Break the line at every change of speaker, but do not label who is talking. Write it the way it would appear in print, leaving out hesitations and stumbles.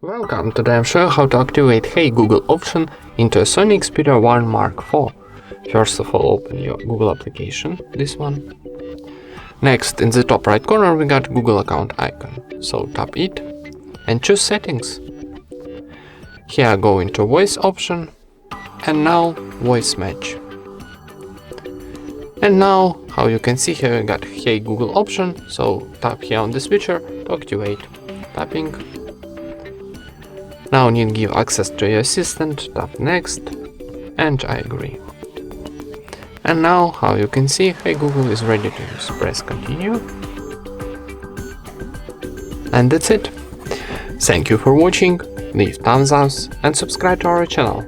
Welcome, today I'm showing how to activate Hey Google option into a SONY Xperia 1 Mark IV. First of all, open your Google application, this one. Next, in the top right corner we got Google account icon, so tap it and choose settings. Here go into voice option and now voice match. And now, how you can see here we got Hey Google option, so tap here on the switcher to activate. Tapping. Now need give access to your assistant, tap next, and I agree. And now, how you can see, Hey Google is ready to use. Press continue. And that's it. Thank you for watching, leave thumbs up and subscribe to our channel.